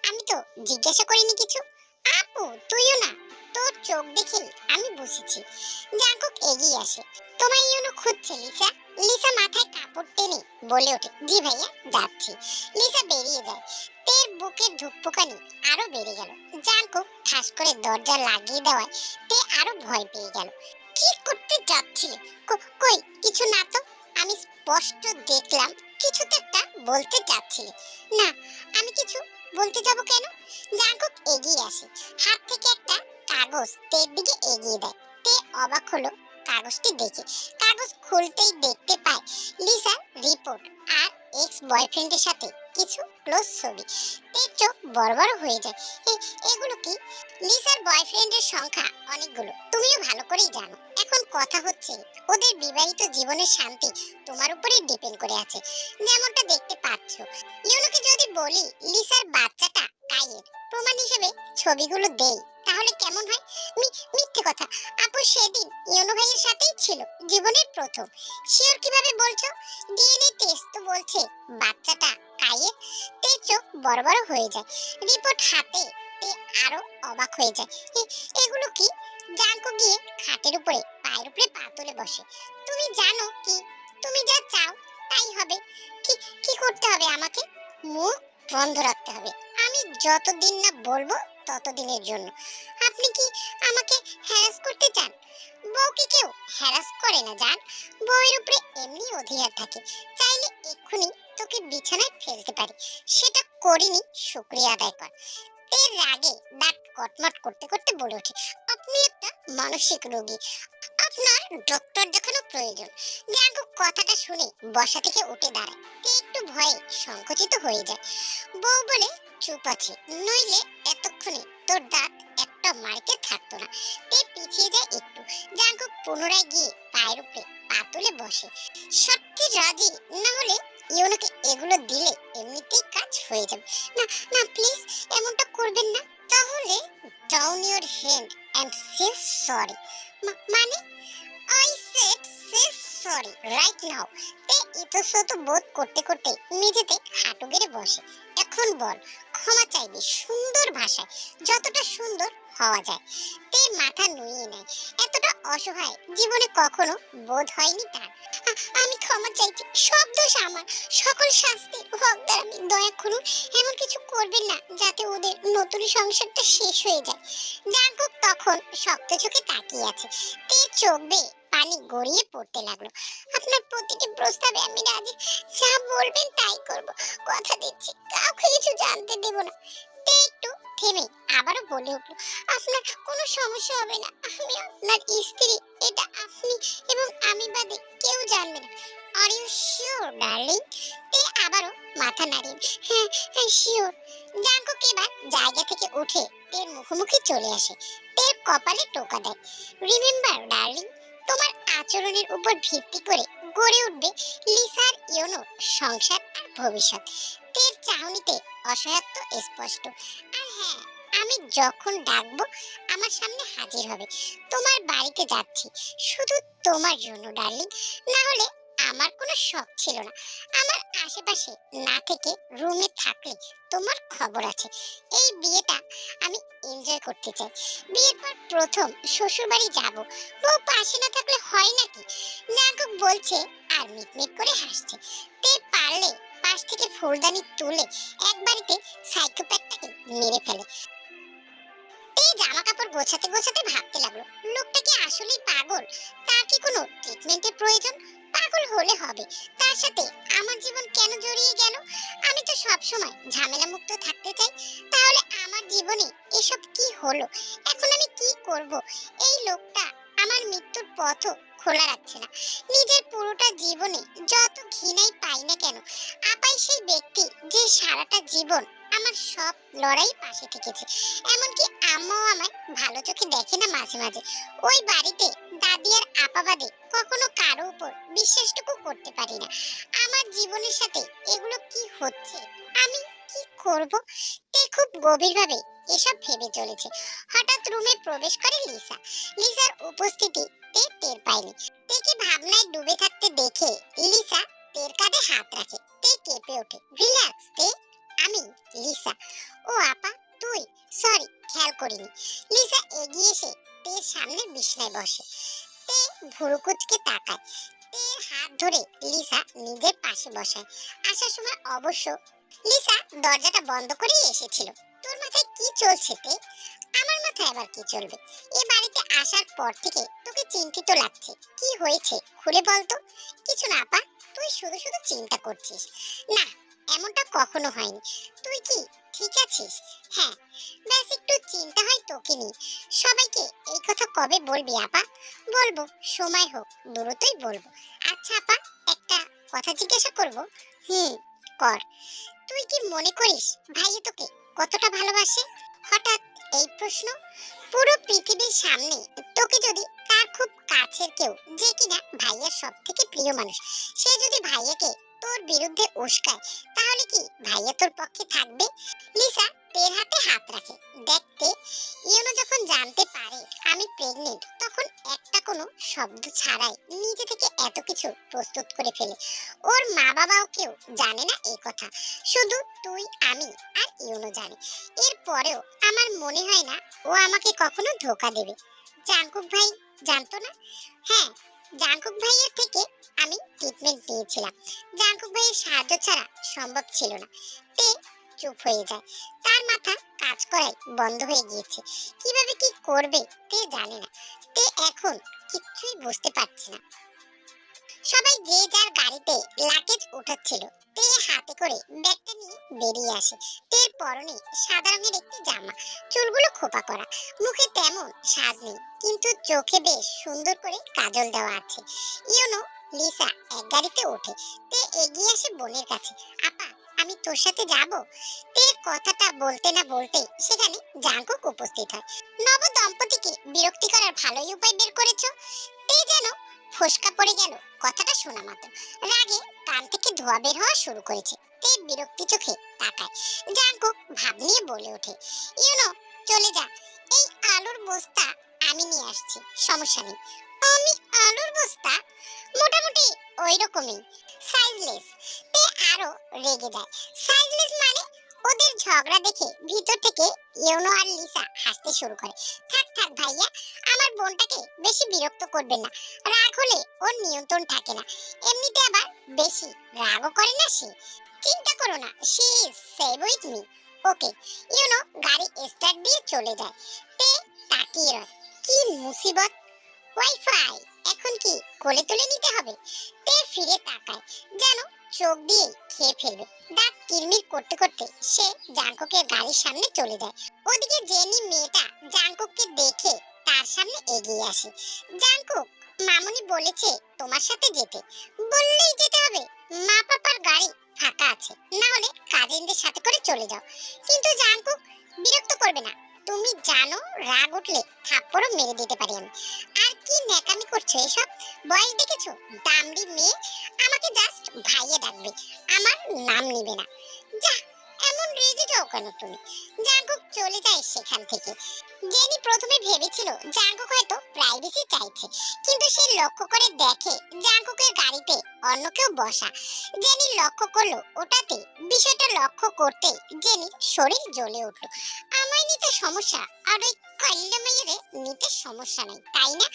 আমি তো জিজ্ঞাসা করিনি কিছু। আপু তুইও না, তোর চোখ দেখে আমি বুঝেছি। জাঙ্কুক এগিয়ে আসে। তোমায় ইউনো খুঁজছে লিসা। লিসা মাথায় কাপড় টেনে বলে ওঠে, জি ভাইয়া যাচ্ছি। লিসা বেরিয়ে যায়। তের বুকের ধুকপুকানি আরো বেড়ে গেল। জাঙ্কুক ঠাস করে দরজা লাগিয়ে দেওয়ায় তে আরো ভয় পেয়ে গেল। কি করতে যাচ্ছিলে? কই কিছু না তো, আমি স্পষ্ট দেখলাম কিছু তো একটা বলতে যাচ্ছিলে। না, আমি কিছু বলতে যাব কেন? জাঙ্কুক এগিয়ে আসে। হাত থেকে একটা কাগজ তের দিকে এগিয়ে দেয়। তে অবাক হলো কাগজটি দেখে। কাগজ খুলতেই দেখতে পায় লিসার রিপোর্ট আর এক্স বয়ফ্রেন্ডের সাথে কিছু ক্লোজ ছবি। তের চোখ বড় বড় হয়ে যায়। এগুলো কি? লিসার বয়ফ্রেন্ডের সংখ্যা অনেকগুলো, তুমিও ভালো করেই জানো। এখন কথা হচ্ছে ওদের বিবাহিত জীবনের শান্তি তোমার উপরে ডিপেন্ড করে আছে, যেমনটা দেখতে পাচ্ছ। ইউনোকে যদি বলি লিসার বাচ্চাটা কাইয়ের, প্রমাণ হিসেবে ছবিগুলো দেই, তাহলে কেমন হয়? মিথ্যে কথা। আপু সেদিন ইউনো ভাইয়ের সাথেই ছিল জীবনের প্রথম। শিওর কিভাবে বলছো? ডিএনএ টেস্ট তো বলছে বাচ্চাটা কাইয়ের। তে চোখ বড় বড় হয়ে যায়। রিপোর্ট হাতে তে আরো অবাক হয়ে যায়। এগুলো কি? জাঙ্কু গিয়ে খাটের উপরে পায়ের উপরে পা তুলে বসে। তুমি জানো কি, তুমি যা চাও তাই হবে। কি কি করতে হবে আমাকে? মুখ বন্ধ রাখতে হবে। আমি যতদিন না বলবো ততদিনের জন্য। আপনি কি আমাকে হ্যারাস করতে চান? বউকে কেউ হ্যারাস করে না জান। বউয়ের উপরে এমনি অধিকার থাকে, চাইলে এক্ষুনি তোকে বিছানায় ফেলতে পারি, সেটা করিনি, শুকরিয়া আদায় কর। এর রাগে দাঁত কটমট করতে করতে বলে ওঠে, আপনি একটা মানসিক রোগী, আপনার ডক্টর দেখানো প্রয়োজন। জাঙ্কুক কথাটা শুনে বসা থেকে উঠে দাঁড়ায়। তে একটু ভয়ে সংকুচিত হয়ে যায়। বউ বলে, চুপ আছে, নইলে এতক্ষণে তোর দাঁত একটা মারিতে থাকতো না। তে পিছিয়ে যায় একটু। জাঙ্কুক পুনরায় গিয়ে পায়ের উপরে পা তুলে বসে। সত্যি রাজি না হলে ইউনোকে এগুলো দিলে এমনিতেই কাজ হয়ে যাবে। না না প্লিজ, এমনটা করবেন না। তাহলে down your hand and say sorry. মানে I said say sorry right now. তে ইতস্তত বোধ করতে করতে মেঝেতে হাঁটু গেড়ে বসে। এখন বল, ক্ষমা চাইবি সুন্দর ভাষায়, যতটা সুন্দর হওয়া যায়। তে মাথা নুইয়ে নেয়। এতটা অসহায় জীবনে কখনো বোধ হয়নি তার। আমি ক্ষমা চাইছি, সব দোষ আমার, সকল শাস্তি হকদার আমি। দয়া করুন, এমন কিছু করবেন না যাতে ওদের নতুন সংসারটা শেষ হয়ে যায়। জাঙ্কুক তখন শক্ত চোখে তাকিয়ে আছে। তে চোখ বেয়ে পানি গড়িয়ে পড়তে লাগলো। আপনার প্রতিটি প্রস্তাবে আমি রাজি, যা বলবেন তাই করব, কথা দিচ্ছি কাউকে কিছু জানতে দেব না। তে একটু থেমে আবারও বলে উঠলো, আপনার কোনো সমস্যা হবে না, আমি আপনার স্ত্রী, এটা আপনি এবং আমি বাদে কেউ জানবে না। Are you sure darling? তে আবারও মাথা নাড়িয়ে, হ্যাঁ হ্যাঁ শিওর। জাঙ্কুক এবার জায়গা থেকে উঠে তের মুখোমুখি চলে আসে। তের কপালে টোকা দেয়, রিমেম্বার ডার্লিং, তোমার আচরণের উপর ভিত্তি করে গড়ে উঠবে লিসার ইউনো সংসার আর ভবিষ্যৎ। তের চাহনিতে অসহায়ত্ব স্পষ্ট। আর হ্যাঁ, আমি যখন ডাকবো আমার সামনে হাজির হবে। তোমার বাড়িতে যাচ্ছি শুধু তোমার জন্য ডার্লিং, না হলে আমার কোনো শখ ছিল না। আমার আশেপাশে না থেকে রুমে থাকলে তোমার খবর আছে। এই বিয়েটা আমি এনজয় করতে চাই। বিয়ের পর প্রথম শ্বশুর বাড়ি যাবো, বউ পাশে না থাকলে হয় নাকি? জাঙ্কুক বলছে আর মিটমিট করে হাসছে। তে পারলে পাশ থেকে ফুলদানি তুলে এক বাড়িতে সাইকোপ্যাথটাকে মেরে ফেলে। এই জামা কাপড় গোছাতে গোছাতে ভাবতে লাগলো, লোকটা কি আসলেই পাগল? তার কি কোনো ট্রিটমেন্টের প্রয়োজন? পাগল হলে হবে, তার সাথে আমার জীবন কেন জড়িয়ে গেল? আমি তো সব সময় ঝামেলা মুক্ত থাকতে চাই। তাহলে আমার জীবনে এসব কি হলো? এখন আমি কি করব? এই লোকটা আমার মৃত্যুর পথও খোলা রাখছে না। নিজের পুরোটা জীবনে যত ঘৃণাই পাই না কেন, আপাই সেই ব্যক্তি যে সারাটা জীবন আমার সব লড়াই পাশে থেকেছে। এমনকি আম্মাও আমায় ভালো চোখে দেখে না মাঝে মাঝে। ওই বাড়িতে দাদি আর আপা বাদে কখনো কারো উপর বিশ্বাসটুকু করতে পারি না। আমার জীবনের সাথে এগুলো কি হচ্ছে? আমি কি করব? তে খুব গভীরভাবে এসব ভেবে চলেছে। হঠাৎ রুমে প্রবেশ করে লিসা। লিসার উপস্থিতি তে টের পায়নি। তেকে ভাবনায় ডুবে থাকতে দেখে লিসা তের কাঁধে হাত রাখে। তে কেঁপে ওঠে, রিল্যাক্স তে, আমি লিসা। ও আপা তুই, সরি খেয়াল করিনি। লিসা এগিয়ে এসে তের সামনে বিছানায় বসে। তে ভুরু কুঁচকে তাকায়। তের হাত ধরে লিসা নিজের পাশে বসায়। আসার সময় অবশ্য লিসা দরজাটা বন্ধ করেই এসেছিল। তোর মাথায় কি চলছে তে? আমার মাথায় আবার কি চলবে? এ বাড়িতে আসার পর থেকে তোকে চিন্তিত লাগছে, কি হয়েছে খুলে বলতো। কিছু না আপা, তুই শুধু শুধু চিন্তা করছিস। না, এমনটা কখনো হয়নি। তুই কি ঠিক আছিস? হ্যাঁ, ব্যাস একটু চিন্তা হয় তোকে নিয়ে। সবাইকে এই কথা কবে বলবি আপা? বলবো, সময় হোক, দ্রুতই বলবো। আচ্ছা আপা, একটা কথা জিজ্ঞাসা করব? হুম, কর। তুই কি মনে করিস ভাইয়া তোকে কতটা ভালোবাসে? হঠাৎ এই প্রশ্ন। পুরো পৃথিবীর সামনে তোকে যদি তার খুব কাছের কেউ, যে কিনা ভাইয়ার সব থেকে প্রিয় মানুষ, সে যদি ভাইয়াকে তোর বিরুদ্ধে উস্কায়, তাহলে কি ভাইয়া তোর পক্ষে থাকবে? লিসা তের হাতে হাত রাখে। দেখতে ইউনো যখন জানতে পারে আমি প্রেগনেন্ট, তখন একটা কোনো শব্দ ছাড়াই নিজে থেকে এত কিছু প্রস্তুত করে ফেলে। ওর মা বাবাও কেউ জানে না এই কথা, শুধু তুই, আমি আর ইউনো জানে। এরপরেও আমার মনে হয় না ও আমাকে কখনো ধোকা দেবে। জাঙ্কুক ভাই জানতো না? হ্যাঁ, জাঙ্কুক ভাইয়ের থেকে আমি ট্রিটমেন্ট নিয়েছিলাম। জাঙ্কুক ভাইয়ের সাহায্য ছাড়া সম্ভব ছিল না। তে চুপ হয়ে যায়। তার মাথা কাজ করাই বন্ধ হয়ে গিয়েছে। কিভাবে কি করবে তে জানে না। তে এখন কিচ্ছুই বুঝতে পারছে না। সবাই যে যার গাড়িতে লাগেজ উঠাচ্ছিল। করে ব্যাগটা নিয়ে বেরিয়ে আসে। তের পরনে সাদা রঙের একটি জামা, চুলগুলো খোপা করা, মুখে তেমন সাজ নেই, কিন্তু চোখে বেশ সুন্দর করে কাজল দেওয়া আছে। ইউনো লিসা এক গাড়িতে ওঠে। তে এগিয়ে আসে বোনের কাছে। আপা, আমি তোর সাথে যাব। তের কথাটা বলতে না বলতে সেখানে জাঙ্কুক উপস্থিত হয়। নব দম্পতিকে বিরক্তি করার ভালোই উপায় বের করেছো। তে যেন ফোসকা পড়ে গেল কথাটা শোনা মাত্র। রাগে কান থেকে ধোঁয়া বের হওয়া শুরু করেছে। তে বিরক্তি চোখে তাকায়। জাঙ্কুক ভাব নিয়ে বলে ওঠে, ইউনো চলে যা, এই আলুর বস্তা আমি নিয়ে আসছি, সমস্যা নেই। আমি আলুর বস্তা? মোটামুটি ওই রকমই, সাইজলেস। তে আরো রেগে যায়। সাইজলেস মানে? ওদের ঝগড়া দেখে ভিতর থেকে ইউনো আর লিসা হাসতে শুরু করে। থাক থাক ভাইয়া, আমার বোনটাকে বেশি বিরক্ত করবেন না। রাগ হলে ওর নিয়ন্ত্রণ থাকে না, এমনিতে আবার বেশি রাগও করে না সে। চিন্তা করো না, she is safe with me. Okay. You know গাড়ি স্টার্ট দিয়ে চলে যায়। তে তাকিয়ে রয়। কি মুসিবত! ওয়াইফাই এখন কি কোলে তুলে নিতে হবে? তে ফিরে তাকায়, যেন চোখ দিয়ে খেয়ে ফেলবে। দাঁত কিরমির করতে করতে সে জাঙ্কুকের গাড়ির সামনে চলে যায়। ওদিকে জেনি মেয়েটা জাঙ্কুককে দেখে তার সামনে এগিয়ে আসে। জাঙ্কুক, মামুনি বলেছে তোমার সাথে যেতে। বললেই যেতে হবে? মা পাপার গাড়ি ফাঁকা আছে, না হলে কাজিনদের সাথে করে চলে যাও। কিন্তু জাঙ্কুক, বিরক্ত করবে না। তুমি জানো রাগ উঠলে থাপ্পড়ও মেরে দিতে পারি আমি। আর কি ন্যাকামি করছো এসব? বয়স দেখেছো? দামড়ি মেয়ে, আমাকে জাস্ট ভাইয়া ডাকবে, আমার নাম নিবে না। যা, এমন রেগে যাও কেন তুমি? জাঙ্কুক চলে যায় সেখান থেকে। জেনি প্রথমে ভেবেছিল জাঙ্কুক হয়তো প্রাইভেসি চাইছে, কিন্তু সে লক্ষ্য করে দেখে জাঙ্কুকের গাড়িতে অন্য কেউ বসা। জেনি লক্ষ্য করলো ওটাতে। বিষয়টা লক্ষ্য করতে জেনির শরীর জ্বলে উঠল। আমায় নিতে সমস্যা, আর ওই কল্লা মেয়েরে নিতে সমস্যা নেই, তাই না?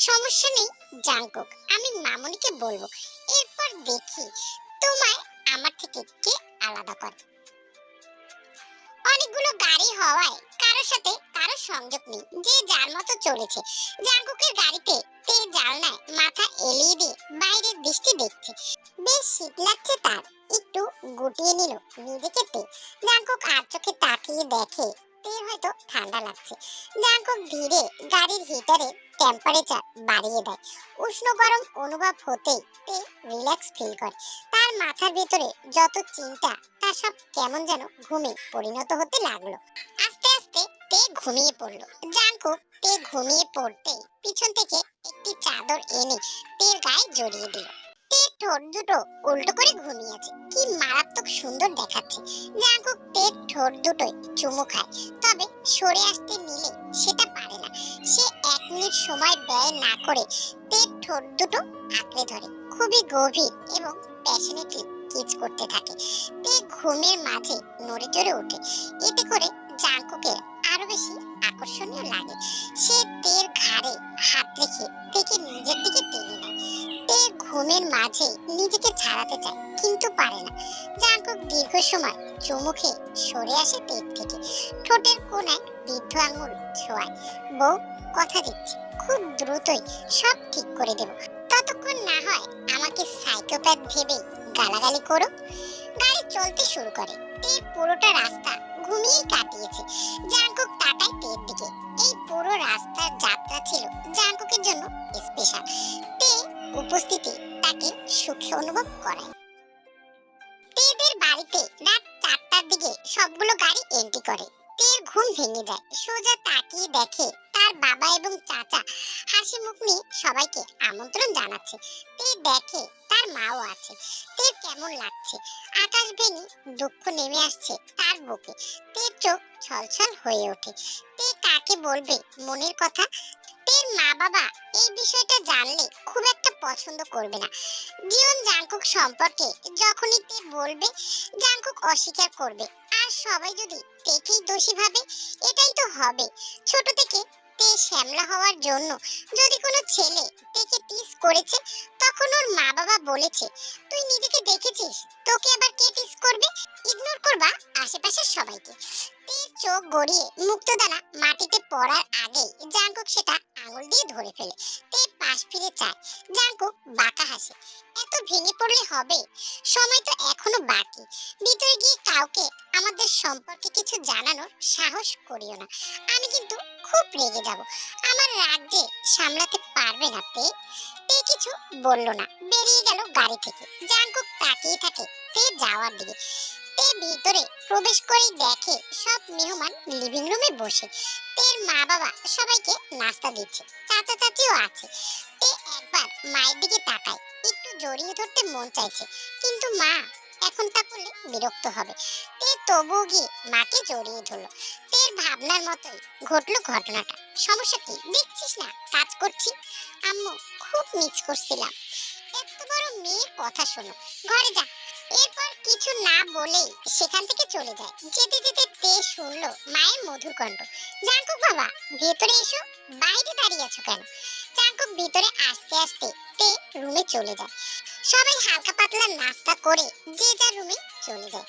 সমস্যা নেই জাঙ্কুক, আমি মামুনিকে বলবো, এরপর দেখি তোমায় আমার থেকে কে আলাদা করে। অনেকগুলো গাড়ি হওয়ায় কারোর সাথে কারো সংযোগ নেই, যে যার মতো চলেছে। জাঙ্কুকের গাড়িতে তে জানলায় মাথা এলিয়ে দিয়ে বাইরের দৃষ্টি দেখছে। বেশ শীত লাগছে তার, একটু গুটিয়ে নিল নিজেকে তে। জাঙ্কুক আর চোখে তাকিয়ে দেখে তের হয়তো ঠান্ডা লাগছে। জাঙ্কুক ধীরে গাড়ির হিটারে টেম্পারেচার বাড়িয়ে দেয়। উষ্ণ গরম অনুভব হতেই তে রিল্যাক্স ফিল করে। তার মাথার ভেতরে যত চিন্তা তা সব কেমন যেন ঘুমে পরিণত হতে লাগলো। আস্তে আস্তে তে ঘুমিয়ে পড়লো। জাঙ্কুক তে ঘুমিয়ে পড়তেই পিছন থেকে একটি চাদর এনে তের গায়ে জড়িয়ে দিল। তের ঠোঁট দুটো উল্টো করে ঘুমিয়েছে, কি মারাত্মক সুন্দর দেখাচ্ছে। জাঙ্কুক তের ঠোঁট দুটোই চুমু খায়, তবে সরে আসতে নিলে সেটা পারে না। সে 1 মিনিট সময় ব্যয় না করে তের ঠোঁট দুটো আঁকড়ে ধরে, খুবই গভীর এবং প্যাশনেটলি কিস করতে থাকে। তে ঘুমের মাঝে নড়ে চড়ে ওঠে, এতে করে জাঙ্কুকের আরো বেশি আকর্ষণীয় লাগে। সে তের ঘাড়ে হাত রেখে তেকে নিজের দিকে টেনে নেয়। তে ঘুমের মাঝে নিজেকে ছাড়াতে চায়, কিন্তু পারে না। জাঙ্কুক দীর্ঘ সময় চুমু খেয়ে সরে আসে তের থেকে। ঠোঁটের কোণায় বৃদ্ধ আঙুল ছোঁয়ায়। বউ, কথা দিচ্ছি খুব দ্রুতই সব ঠিক করে দেব, ততক্ষণ না হয় আমাকে সাইকোপ্যাথ ভেবে গালাগালি করো। গাড়ি চলতে শুরু করে। তে পুরোটা রাস্তা ঘুমিয়েই কাটিয়েছে। জাঙ্কুক তাকায় তের দিকে। এই পুরো রাস্তার যাত্রা ছিল জাঙ্কুকের জন্য স্পেশাল। তে উপস্থিতি তাকে সুখে অনুভব করায়। তেদের বাড়িতে রাত 4টার দিকে সবগুলো গাড়ি এন্ট্রি করে। তের ঘুম ভেঙে যায়। সোজা তাকিয়ে দেখে তার বাবা এবং চাচা হাসি মুখ নিয়ে সবাইকে আমন্ত্রণ জানাচ্ছে। তে দেখে তার মাও আছে। তের কেমন লাগছে। আকাশ ভেঙে দুঃখ নেমে আসছে তার বুকে। তের চোখ ছলছল হয়ে ওঠে। তে কাকে বলবে মনের কথা? তের মা বাবা এই বিষয়টা জানলে খুব একটা পছন্দ করবে না। জিওন জাঙ্কুক সম্পর্কে যখনই তে বলবে, জাঙ্কুক অস্বীকার করবে। আর সবাই যদি তেকেই দোষী ভাবে, এটাই তো হবে। ছোট থেকে তে শ্যামলা হওয়ার জন্য যদি কোনো ছেলে তেকে টিস করেছে, তখন ওর মা বাবা বলেছে, তুই নিজেকে দেখেছিস, তোকে আবার কে টিস করবে? ইগনোর করবা আশেপাশের সবাইকে। তের চোখ গড়িয়ে মুক্তদানা মাটিতে পড়ার আগেই জাঙ্কুক সেটা আঙুল দিয়ে ধরে ফেলে। তে পাশ ফিরে চায়। জাঙ্কুক বাঁকা হাসে। এত ভেঙে পড়লে হবে? সময় তো এখনো বাকি। ভিতরে গিয়ে কাউকে আমাদের সম্পর্কে কিছু জানানোর সাহস করিও না। আমি কিন্তু খুব রেগে যাব। আমার রাগ যে সামলাতে পারবে না। তে তে কিছু বলল না, বেরিয়ে গেল গাড়ি থেকে। জাঙ্কুক তাকিয়ে থাকে তে যাওয়ার দিকে। তে ভিতরে প্রবেশ করেই দেখে সব মেহমান লিভিং রুমে বসে। তের মা বাবা সবাইকে নাস্তা দিচ্ছে, চাচা চাচিও আছে। তে একবার মায়ের দিকে তাকায়। একটু জড়িয়ে ধরতে মন চাইছে, কিন্তু মা এখন তা করলে বিরক্ত হবে। তে তবুও গিয়ে মাকে জড়িয়ে ধরলো। তের ভাবনার মতোই ঘটলো ঘটনাটা। সমস্যা কি? দেখছিস না কাজ করছি। আম্মু, খুব মিস করছিলাম। এত বড় মেয়ের কথা শোনো, ঘরে যা। এরপর কিছু না বলেই সেখান থেকে চলে যায়। যেতে যেতে তে শুনলো মায়ের মধুর কণ্ঠ। জাঙ্কুক বাবা, ভেতরে এসো। বাইরে দাঁড়িয়ে আছো কেন? জাঙ্কুক ভিতরে আসতে আসতে তে রুমে চলে যায়। সবাই হালকা পাতলা নাস্তা করে যে যার রুমে চলে যায়।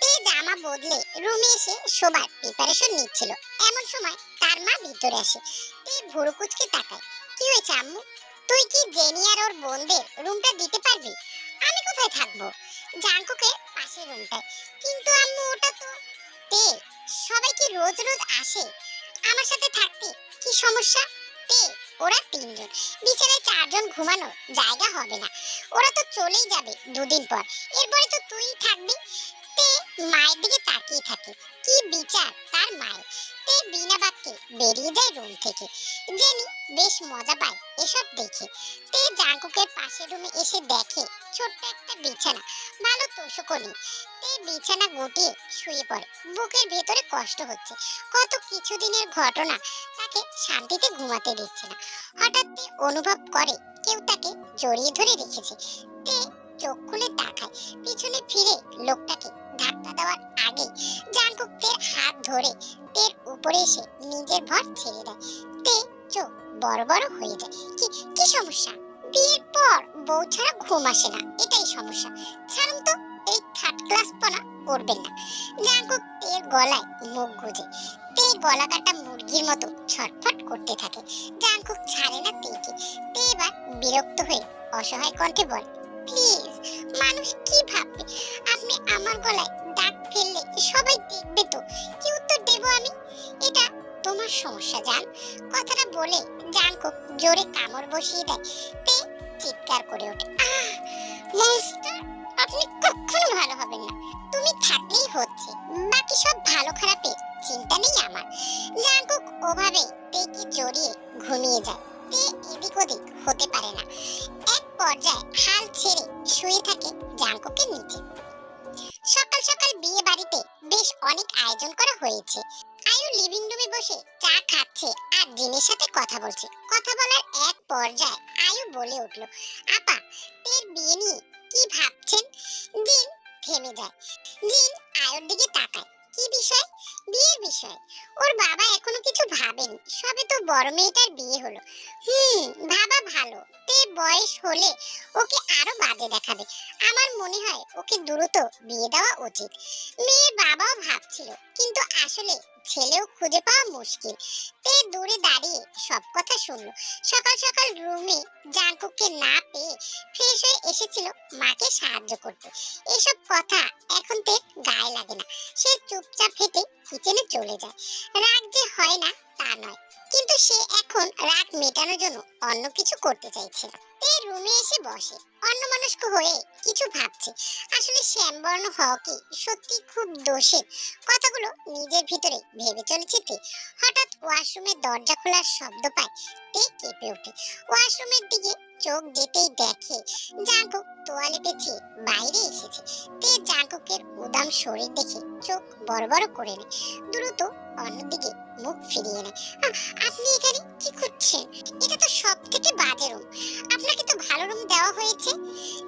তে জামা বদলে রুমে এসে শোবার প্রিপারেশন নিচ্ছিল। এমন সময় তার মা ভিতরে আসে। তে ভুরু কুঁচকে তাকায়। কি হয়েছে আম্মু? তুই কি জেনি আর ওর বোনদের রুমটা দিতে পারবি? আমি কোথায় থাকবো? জাঙ্কুকের পাশের রুমটায়। কিন্তু আম্মু, ওটা তো। তে, সবাই কি রোজ রোজ আসে? আমার সাথে থাকতে কি সমস্যা? তে, ওরা তিনজন, বিছানায় চারজন ঘুমানোর জায়গা হবে না। ওরা তো চলেই যাবে দুদিন পর। এরপরে তো তুই থাকবি। তে মায়ের দিকে তাকিয়ে থাকে। কি বিচার তার মায়ের! তে বিনা বাক্যে বেরিয়ে যায় রুম থেকে। জেনি বেশ মজা পায় এসব দেখে। তে জাঙ্কুকের পাশের রুমে এসে দেখে ছোট্ট একটা বিছানা, ভালো তোষকও নেই। তে বিছানা গুটিয়ে শুয়ে পড়ে। বুকের ভেতরে কষ্ট হচ্ছে। কত কিছুদিনের ঘটনা তাকে শান্তিতে ঘুমাতে দিচ্ছে না। হঠাৎ তে অনুভব করে কেউ তাকে জড়িয়ে ধরে রেখেছে। তে চোখ খুলে তাকায়। পিছনে ফিরে লোকটাকে ধাক্কা দেওয়ার আগে জাঙ্কুক তের হাত ধরে তের উপরে এসে নিজের ভর ছেড়ে দেয়। তে চোখ বড় বড় হয়ে যায়। কি কি সমস্যা? বিয়ের পর বউ ছাড়া ঘুম আসে না, এটাই সমস্যা। ছাড়ুন তো, এই থার্ড ক্লাস পনা করবেন না। জাঙ্কুক তের গলায় মুখ গুজে। তে গলা কাটা মুরগির মতো ছটফট করতে থাকে। জাঙ্কুক ছাড়ে না তেকে। তে এবার বিরক্ত হয়ে অসহায় কণ্ঠে বলে, প্লিজ, মানুষ কি ভাববে? আপনি আমার গলায় দাগ ফেললে সবাই দেখবে তো। কি উত্তর দেব আমি? এটা তোমার সমস্যা জান। কথাটা বলে জাঙ্কুক জোরে কামড় বসিয়ে দেয়। তে চিৎকার করে ওঠে, আহ মনস্টার, আপনি কখনো ভালো হবেন না। তুমি থাকলেই হচ্ছে, বাকি সব ভালো খারাপের চিন্তা নেই আমার। জাঙ্কুক ওভাবে তেকে জড়িয়ে ঘুমিয়ে যায়। তে এদিক ওদিক হতে পারে না। এক পর্যায়ে হাল ছেড়ে শুয়ে থাকে জাঙ্কুকের নিচে। সকাল সকাল বিয়ে বাড়িতে বেশ অনেক আয়োজন করা হয়েছে। আয়ু লিভিং রুমে বসে চা খাচ্ছে আর জিনের সাথে কথা বলছে। কথা বলার এক পর্যায়ে আয়ু বলে উঠল, আপা, তের বিয়ে নিয়ে কি ভাবছেন? জিন থেমে যায়। জিন আয়ুর দিকে তাকায়। কি বিষয়? বিয়ের বিষয়। ওর বাবা এখনো কিছু ভাবেনি, সবে তো বড় মেয়েটার বিয়ে হলো। ভাবা ভালো। তে বয়স হলে ওকে আরো বাজে দেখাবে। আমার মনে হয় ওকে দ্রুত বিয়ে দেওয়া উচিত। মেয়ের বাবাও ভাবছিল, কিন্তু আসলে ছেলেও খুঁজে পাওয়া মুশকিল। তে দূরে দাঁড়িয়ে সব কথা শুনলো। সকাল সকাল রুমে জাঙ্কুককে না পেয়ে ফ্রেশ হয়ে এসেছিল মাকে সাহায্য করতে। এসব কথা এখন তে গায়ে লাগে না। সে চুপচাপ হেঁটে কিচেনে চলে যায়। রাগ যে হয় না তা নয়, কিন্তু সে এখন রাগ মেটানোর জন্য অন্য কিছু করতে চাইছে। তে রুমে এসে বসে, অন্যমনস্ক হয়ে কিছু ভাবছে। আসলে শ্যামবর্ণ হওয়া কি সত্যি খুব দোষের? কথাগুলো নিজের ভিতরে ভেবে চলেছে তে। হঠাৎ ওয়াশরুমের দরজা খোলার শব্দ পায়। তে কেঁপে ওঠে। ওয়াশরুমের দিকে চোখ যেতেই দেখে জাঙ্কুক তোয়ালে পেঁচিয়ে বাইরে এসেছে। তে জাঙ্কুকের উদাম শরীর দেখে চোখ বড় বড় করে নেয়। দ্রুত অন্যদিকে মুখ ফিরিয়ে নেয়। আপনি এখানে কি করছেন? এটা তো সব থেকে বাজে রুম। আপনাকে তো ভালো রুম দেওয়া হয়েছে।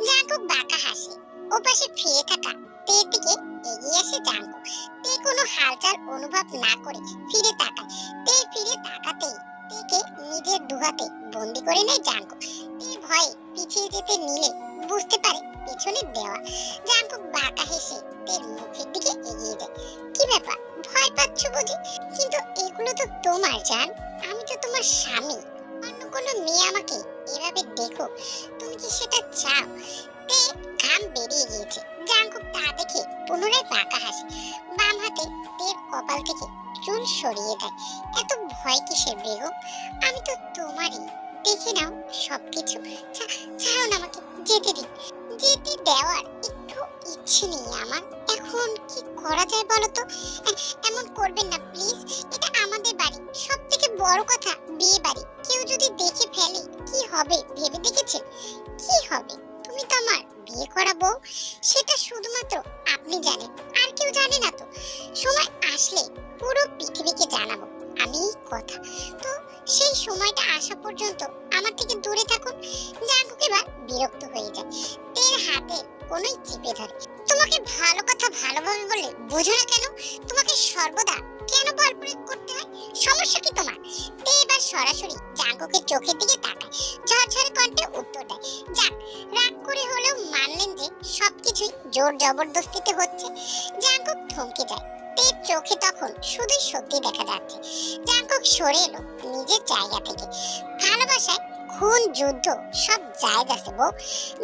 জাঙ্কুক বাঁকা হাসে। ওপাশে ফিরে থাকা তের দিকে এগিয়ে আসে জাঙ্কুক। তে কোনো হালচাল অনুভব না করে ফিরে তাকায়। তে ফিরে তাকাতেই তেকে নিজের দুহাতে বন্দি করে নেয় জাঙ্কুক। তে ভয়ে পিছিয়ে যেতে নিলে বুঝতে পারে পেছনে দেওয়া। জাঙ্কুক বাঁকা হেসে তের মুখের দিকে এগিয়ে যায়। কি ব্যাপার, ভয় পাচ্ছ বুঝি? কিন্তু এগুলো তো তোমার জান, আমি তো তোমার স্বামী। অন্য কোনো মেয়ে আমাকে এভাবে দেখো, তুমি কি সেটা চাও? তে ঘাম বেরিয়ে গিয়েছে। জাঙ্কুক তা দেখে পুনরায় বাঁকা হাসে। বাম হাতে তের কপাল থেকে চুল সরিয়ে দেয়। এত ভয় কিসের বেগম? আমি তো তোমারই, দেখে নাও সবকিছু। ছাড়ো না আমাকে, যেতে দিন। যেতে দেওয়ার একটু ইচ্ছে নেই আমার। এখন কি করা যায় বলো তো? এমন করবেন না প্লিজ, এটা আমাদের বাড়ি, সব থেকে বড় কথা বিয়ে বাড়ি। কেউ যদি দেখে ফেলে কি হবে ভেবে দেখেছেন? কি হবে? তুমি তো আমার বিয়ে করা বউ, সেটা শুধুমাত্র আপনি জানেন, আর কেউ জানে না তো। সময় আসলে পুরো পৃথিবীকে জানাবো আমি এই কথা। তো সেই সময়টা আসা পর্যন্ত আমার থেকে দূরে থাকুন। জাঙ্কুক এবার বিরক্ত হয়ে যায়, তের হাতে কোনোই চেপে ধরে। তোমাকে ভালো কথা ভালোভাবে বলে বোঝো না কেন? তোমাকে সর্বদা কেন বল প্রয়োগ করতে হয়? সমস্যা কি তোমার? তে এবার সরাসরি জাঙ্কুকের চোখের দিকে তাকায়, ঝরঝরে কণ্ঠে উত্তর দেয়। যাক, রাগ করে হলেও মানলেন যে সবকিছুই জোর জবরদস্তিতে হচ্ছে। জাঙ্কুক থমকে যায়। তের চোখে তখন শুধুই সত্যি দেখা যাচ্ছে। জাঙ্কুক সরে এলো নিজের জায়গা থেকে। ভালোবাসায় খুন যুদ্ধ সব জায়েজ আছে বউ।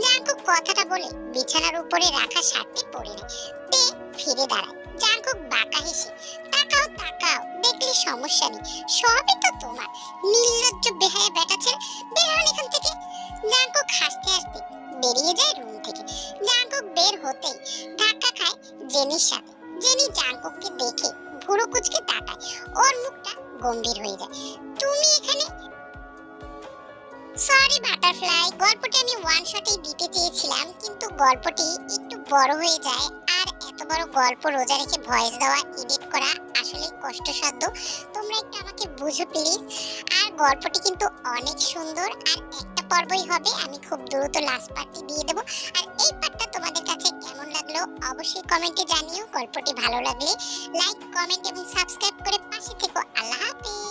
জাঙ্কুক কথাটা বলে বিছানার উপরে রাখা শার্টটি পরে নেয়। তে ফিরে দাঁড়ায়। জাঙ্কুক বাঁকা হেসে, তাকাও তাকাও, দেখলে সমস্যা নেই, সবই তো তোমার। নির্লজ্জ বেহায়া বেটা ছেলে, বের হন এখান থেকে। জাঙ্কুক হাসতে হাসতে বেরিয়ে যায় রুম থেকে। জাঙ্কুক বের হতেই ধাক্কা খায় জেনির সাথে। জেনি জাঙ্কুককে দেখে ভুরু কুঁচকে তাকায়, ওর মুখটা গম্ভীর হয়ে যায়। তুমি এখানে? সরি বাটারফ্লাই, গল্পটি আমি ওয়ান শটেই দিতে চেয়েছিলাম, কিন্তু গল্পটি একটু বড় হয়ে যায়, আর এত বড় গল্প রোজা রেখে ভয়েস দেওয়া এডিট করা আসলে কষ্টসাধ্য। তোমরা একটু আমাকে বুঝো প্লিজ। আর গল্পটি কিন্তু অনেক সুন্দর, আর একটা পর্বই হবে, আমি খুব দ্রুত লাস্ট পার্টটি দিয়ে দেবো। আর এই পার্টটা তোমাদের কাছে কেমন লাগলো অবশ্যই কমেন্টে জানিও। গল্পটি ভালো লাগলে লাইক, কমেন্ট এবং সাবস্ক্রাইব করে পাশে থেকো। আল্লাহ হাফেজ।